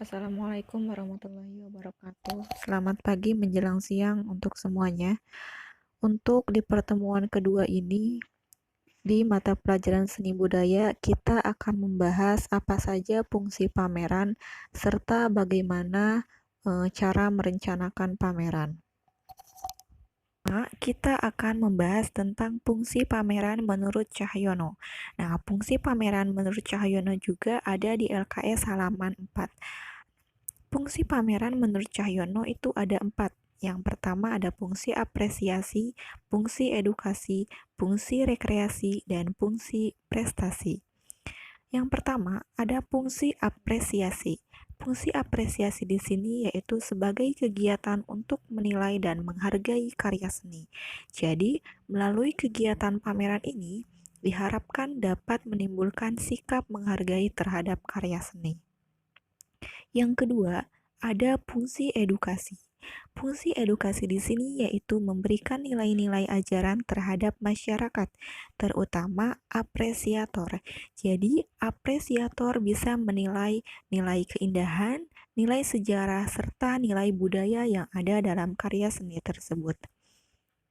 Assalamualaikum warahmatullahi wabarakatuh. Selamat pagi menjelang siang untuk semuanya. Untuk di pertemuan kedua ini, di mata pelajaran seni budaya, kita akan membahas apa saja fungsi pameran serta bagaimana cara merencanakan pameran. Kita akan membahas tentang fungsi pameran menurut Cahyono. Nah, fungsi pameran menurut Cahyono juga ada di LKS halaman 4. Fungsi pameran menurut Cahyono itu ada 4. Yang pertama ada fungsi apresiasi, fungsi edukasi, fungsi rekreasi, dan fungsi prestasi. Yang pertama ada fungsi apresiasi. Fungsi apresiasi di sini yaitu sebagai kegiatan untuk menilai dan menghargai karya seni. Jadi, melalui kegiatan pameran ini diharapkan dapat menimbulkan sikap menghargai terhadap karya seni. Yang kedua, ada fungsi edukasi. Fungsi edukasi di sini yaitu memberikan nilai-nilai ajaran terhadap masyarakat, terutama apresiator. Jadi, apresiator bisa menilai nilai keindahan, nilai sejarah, serta nilai budaya yang ada dalam karya seni tersebut.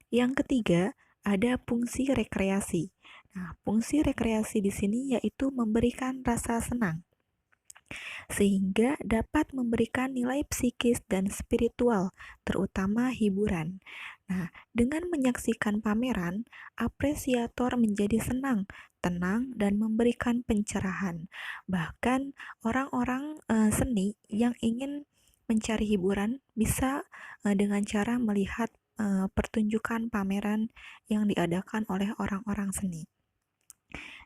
Yang ketiga, ada fungsi rekreasi. Nah, fungsi rekreasi di sini yaitu memberikan rasa senang sehingga dapat memberikan nilai psikis dan spiritual, terutama hiburan. Nah, dengan menyaksikan pameran, apresiator menjadi senang, tenang, dan memberikan pencerahan. Bahkan orang-orang seni yang ingin mencari hiburan bisa dengan cara melihat pertunjukan pameran yang diadakan oleh orang-orang seni.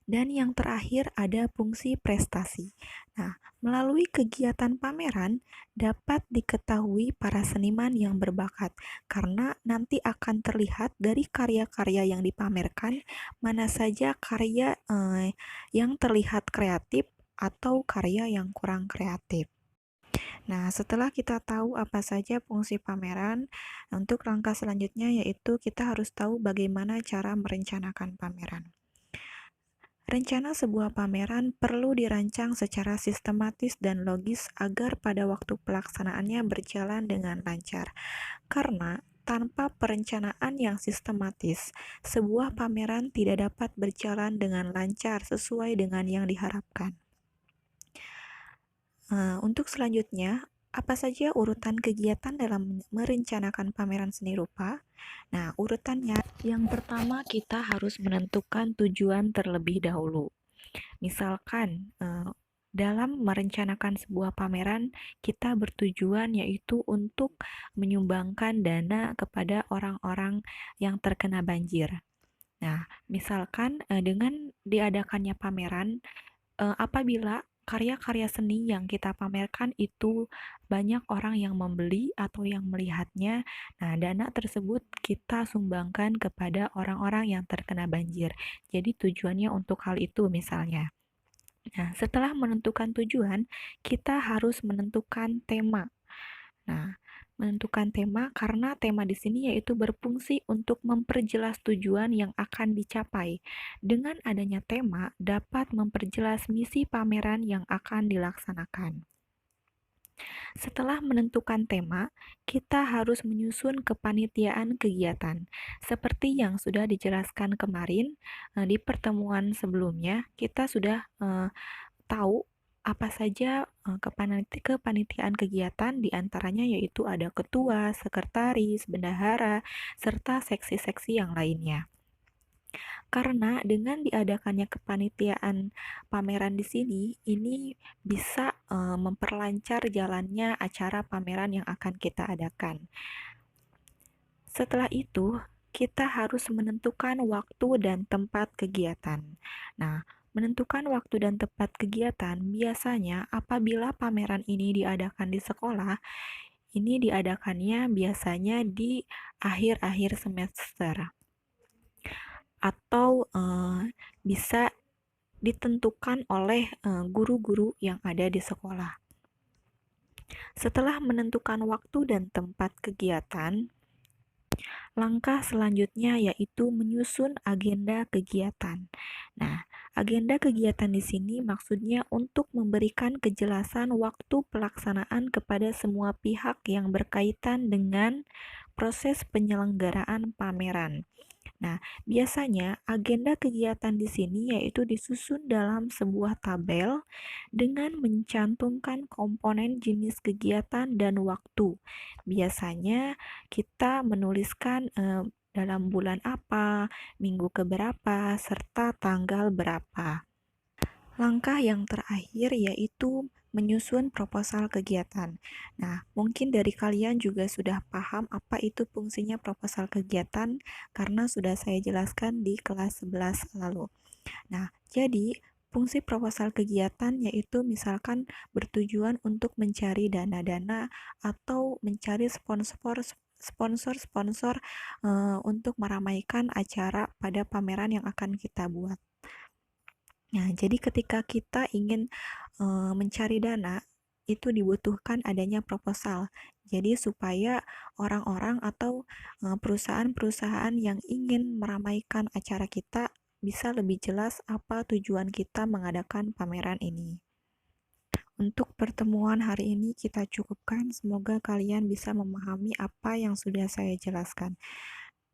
Dan yang terakhir ada fungsi prestasi. Nah, melalui kegiatan pameran dapat diketahui para seniman yang berbakat karena nanti akan terlihat dari karya-karya yang dipamerkan mana saja karya yang terlihat kreatif atau karya yang kurang kreatif. Nah, setelah kita tahu apa saja fungsi pameran, untuk langkah selanjutnya yaitu kita harus tahu bagaimana cara merencanakan pameran. Rencana sebuah pameran perlu dirancang secara sistematis dan logis agar pada waktu pelaksanaannya berjalan dengan lancar. Karena tanpa perencanaan yang sistematis, sebuah pameran tidak dapat berjalan dengan lancar sesuai dengan yang diharapkan. Untuk selanjutnya, apa saja urutan kegiatan dalam merencanakan pameran seni rupa? Nah, urutannya yang pertama kita harus menentukan tujuan terlebih dahulu. Misalkan, dalam merencanakan sebuah pameran, kita bertujuan yaitu untuk menyumbangkan dana kepada orang-orang yang terkena banjir. Nah, misalkan, dengan diadakannya pameran, apabila karya-karya seni yang kita pamerkan itu banyak orang yang membeli atau yang melihatnya, nah dana tersebut kita sumbangkan kepada orang-orang yang terkena banjir. Jadi tujuannya untuk hal itu misalnya. Nah, setelah menentukan tujuan, kita harus menentukan tema. Nah, menentukan tema karena tema di sini yaitu berfungsi untuk memperjelas tujuan yang akan dicapai. Dengan adanya tema dapat memperjelas misi pameran yang akan dilaksanakan. Setelah menentukan tema, kita harus menyusun kepanitiaan kegiatan. Seperti yang sudah dijelaskan kemarin di pertemuan sebelumnya, kita sudah tahu apa saja kepanitiaan kegiatan diantaranya yaitu ada ketua, sekretaris, bendahara, serta seksi-seksi yang lainnya. Karena dengan diadakannya kepanitiaan pameran di sini, ini bisa memperlancar jalannya acara pameran yang akan kita adakan. Setelah itu, kita harus menentukan waktu dan tempat kegiatan. Nah, menentukan waktu dan tempat kegiatan biasanya apabila pameran ini diadakan di sekolah, ini diadakannya biasanya di akhir-akhir semester atau bisa ditentukan oleh guru-guru yang ada di sekolah. Setelah menentukan waktu dan tempat kegiatan, langkah selanjutnya yaitu menyusun agenda kegiatan. Nah, Agenda kegiatan di sini maksudnya untuk memberikan kejelasan waktu pelaksanaan kepada semua pihak yang berkaitan dengan proses penyelenggaraan pameran. Nah, biasanya agenda kegiatan di sini yaitu disusun dalam sebuah tabel dengan mencantumkan komponen jenis kegiatan dan waktu. Biasanya kita menuliskan dalam bulan apa, minggu keberapa, serta tanggal berapa. Langkah yang terakhir yaitu menyusun proposal kegiatan. Nah, mungkin dari kalian juga sudah paham apa itu fungsinya proposal kegiatan karena sudah saya jelaskan di kelas 11 lalu. Nah, jadi fungsi proposal kegiatan yaitu misalkan bertujuan untuk mencari dana-dana atau mencari sponsor-sponsor untuk meramaikan acara pada pameran yang akan kita buat. Nah, jadi ketika kita ingin mencari dana, itu dibutuhkan adanya proposal. Jadi supaya orang-orang atau perusahaan-perusahaan yang ingin meramaikan acara kita bisa lebih jelas apa tujuan kita mengadakan pameran ini. Untuk pertemuan hari ini kita cukupkan. Semoga kalian bisa memahami apa yang sudah saya jelaskan.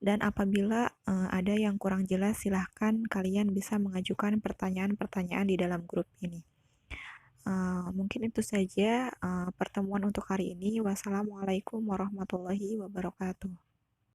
Dan apabila ada yang kurang jelas, silahkan kalian bisa mengajukan pertanyaan-pertanyaan di dalam grup ini. Mungkin itu saja pertemuan untuk hari ini. Wassalamualaikum warahmatullahi wabarakatuh.